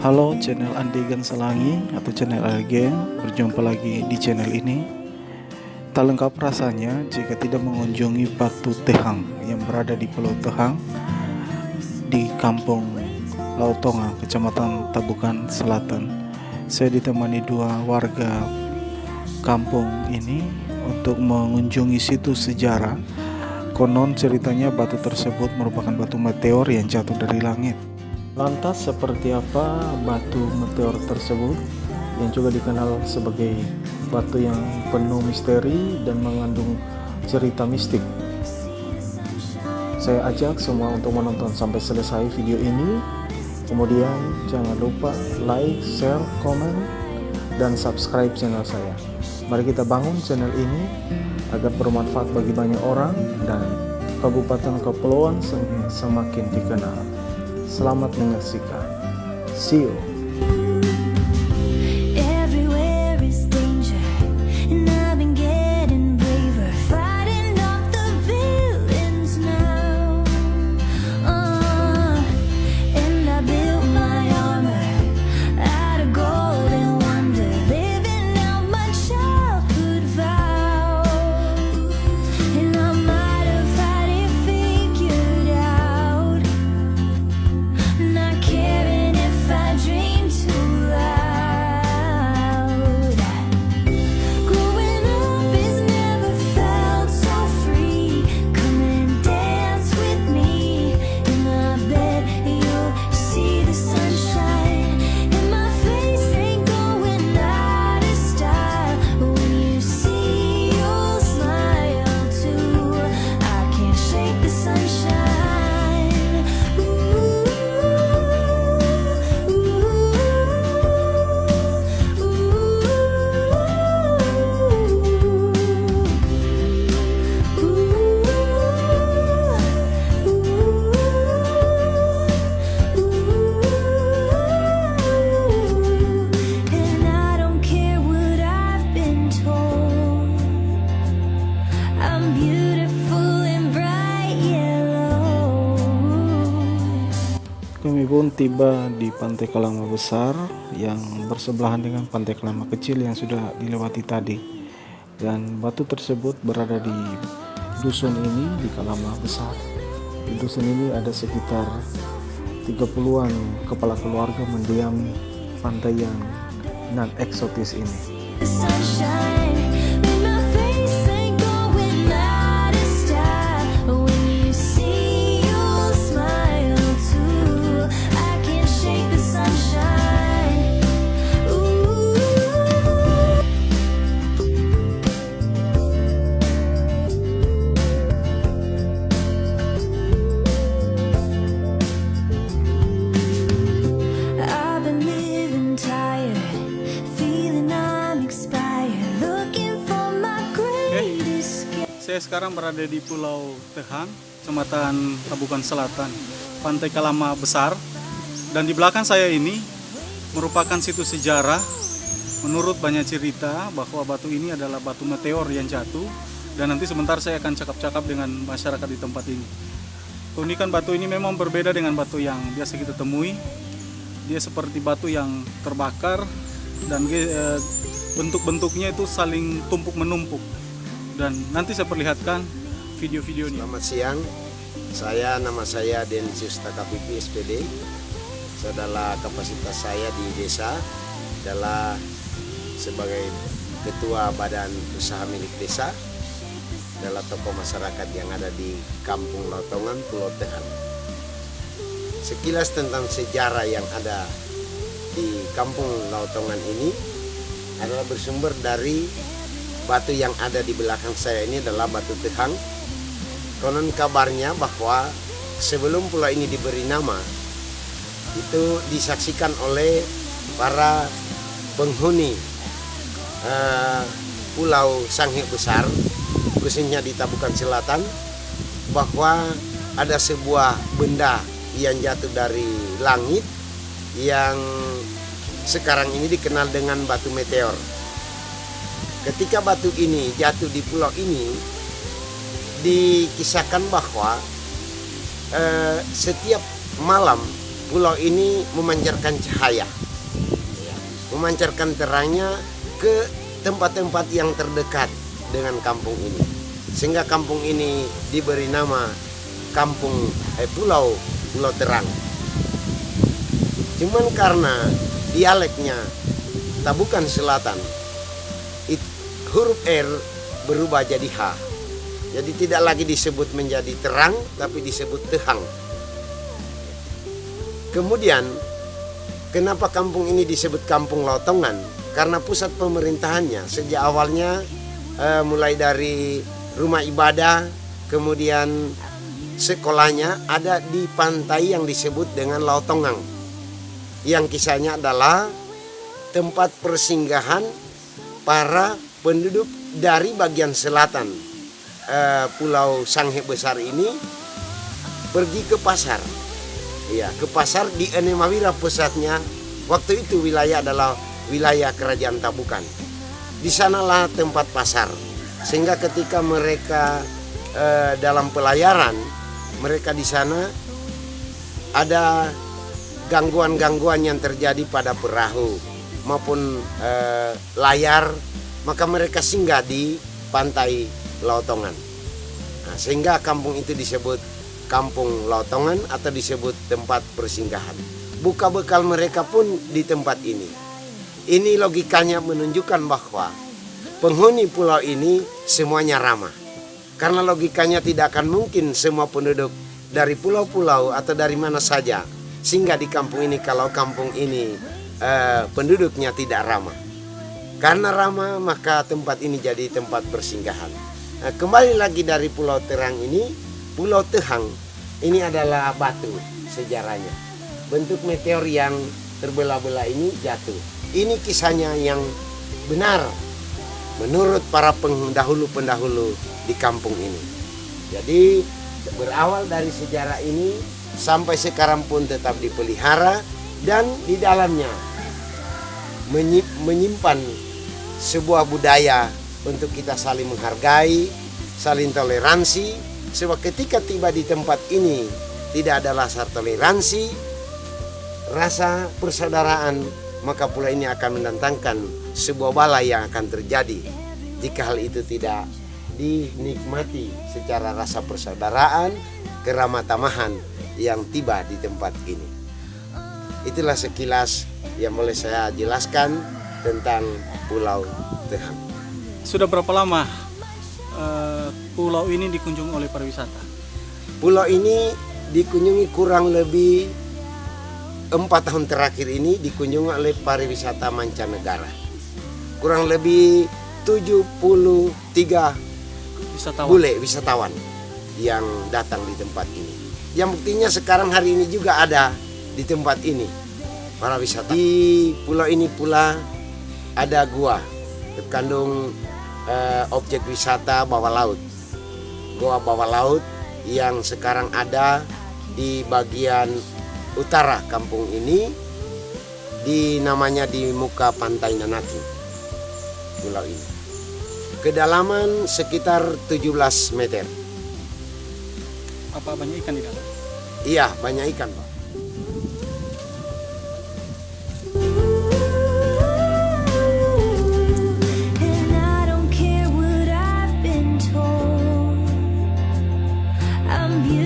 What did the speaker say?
Halo channel Andegan Selangi atau channel ALG, berjumpa lagi di channel ini. Tak lengkap rasanya jika tidak mengunjungi Batu Tehang yang berada di Pulau Tehang di Kampung Lautonga, Kecamatan Tabukan Selatan. Saya ditemani dua warga kampung ini untuk mengunjungi situs sejarah. Konon ceritanya batu tersebut merupakan batu meteor yang jatuh dari langit. Lantas seperti apa batu meteor tersebut yang juga dikenal sebagai batu yang penuh misteri dan mengandung cerita mistik? Saya ajak semua untuk menonton sampai selesai video ini. Kemudian jangan lupa like, share, komen, dan subscribe channel saya. Mari kita bangun channel ini agar bermanfaat bagi banyak orang dan Kabupaten Kepulauan Sangihe semakin dikenal. Selamat menyaksikan. See you. Everywhere is danger, and I've been getting braver, fighting off the villains now. And I built my armor out of gold and wonder, living out my childhood vow. And I might have had it figured out, not caring if I dream too loud. Growing up has never felt so free. Come and dance with me, and I bet you'll see the sunshine. And my face ain't going out of style. When you see, you'll smile too. I can't shake the sunshine. And I don't care what I've been told. I'm beautiful and bright yellow. Kami pun tiba di Pantai Kalama Besar yang bersebelahan dengan Pantai Kalama Kecil yang sudah dilewati tadi. Dan batu tersebut berada di dusun ini, di Kalama Besar. Di dusun ini ada sekitar 30-an kepala keluarga mendiami pantai yang non eksotis ini. The sunshine, when my face ain't going out of style. When you see, you'll smile too. I can't shake the sunshine. Ooh. I've been living tired, feeling I'm expired, looking for my greatest escape. Saya sekarang berada di Pulau Tehang, Kecamatan Tabukan Selatan, Pantai Kalama Besar. Dan di belakang saya ini merupakan situs sejarah. Menurut banyak cerita bahwa batu ini adalah batu meteor yang jatuh. Dan nanti sebentar saya akan cakap-cakap dengan masyarakat di tempat ini. Keunikan batu ini memang berbeda dengan batu yang biasa kita temui. Dia seperti batu yang terbakar dan bentuk-bentuknya itu saling tumpuk menumpuk. Dan nanti saya perlihatkan video-videonya. Selamat siang, nama saya Densius Takapipi SPD. Adalah kapasitas saya di desa adalah sebagai ketua badan usaha milik desa, adalah tokoh masyarakat yang ada di Kampung Lautongan, Pulau Tehang. Sekilas tentang sejarah yang ada di Kampung Lautongan ini adalah bersumber dari batu yang ada di belakang saya ini adalah batu Tehang. Konon kabarnya bahwa sebelum pulau ini diberi nama, itu disaksikan oleh para penghuni Pulau Sangihe Besar, khususnya di Tabukan Selatan, bahwa ada sebuah benda yang jatuh dari langit yang sekarang ini dikenal dengan batu meteor. Ketika batu ini jatuh di pulau ini, dikisahkan bahwa setiap malam pulau ini memancarkan cahaya, ya, memancarkan terangnya ke tempat-tempat yang terdekat dengan kampung ini, sehingga kampung ini diberi nama Pulau Terang. Cuman karena dialeknya Tabukan Selatan, huruf R berubah jadi H. Jadi tidak lagi disebut menjadi terang, tapi disebut tehang. Kemudian, kenapa kampung ini disebut Kampung Lautongan? Karena pusat pemerintahannya sejak awalnya mulai dari rumah ibadah, kemudian sekolahnya ada di pantai yang disebut dengan Lautongang. Yang kisahnya adalah tempat persinggahan para penduduk dari bagian selatan Pulau Sanghe Besar ini pergi ke pasar. Ya, ke pasar di Enemawira pusatnya. Waktu itu wilayah adalah wilayah Kerajaan Tabukan. Di sanalah tempat pasar. Sehingga ketika mereka dalam pelayaran, mereka di sana ada gangguan-gangguan yang terjadi pada perahu maupun layar, maka mereka singgah di pantai Lautongan. Nah, sehingga kampung itu disebut Kampung Lautongan atau disebut tempat persinggahan. Buka bekal mereka pun di tempat ini. Ini logikanya menunjukkan bahwa penghuni pulau ini semuanya ramah. Karena logikanya tidak akan mungkin semua penduduk dari pulau-pulau atau dari mana saja singgah di kampung ini kalau kampung ini penduduknya tidak ramah. Karena ramah, maka tempat ini jadi tempat persinggahan. Nah, kembali lagi dari Pulau Terang ini, Pulau Tehang ini adalah batu sejarahnya. Bentuk meteor yang terbelah-belah ini jatuh. Ini kisahnya yang benar menurut para pendahulu-pendahulu di kampung ini. Jadi berawal dari sejarah ini sampai sekarang pun tetap dipelihara, dan di dalamnya menyimpan sebuah budaya untuk kita saling menghargai, saling toleransi. Sebab ketika tiba di tempat ini tidak ada rasa toleransi, rasa persaudaraan, maka pulau ini akan mendatangkan sebuah bala yang akan terjadi jika hal itu tidak dinikmati secara rasa persaudaraan, keramah tamahan yang tiba di tempat ini. Itulah sekilas yang boleh saya jelaskan tentang Pulau Tehang. Sudah berapa lama pulau ini dikunjungi oleh pariwisata? Pulau ini dikunjungi kurang lebih 4 tahun terakhir ini dikunjungi oleh pariwisata mancanegara. Kurang lebih 73 wisatawan yang datang di tempat ini. Yang buktinya sekarang hari ini juga ada di tempat ini para wisata. Di pulau ini pula ada gua terkandung objek wisata bawah laut. Gua bawah laut yang sekarang ada di bagian utara kampung ini, namanya di muka pantai Nanaki. Pulau ini kedalaman sekitar 17 meter. Apa banyak ikan di dalam? Iya, banyak ikan, Pak. And I don't care what I've been told. I'm beautiful.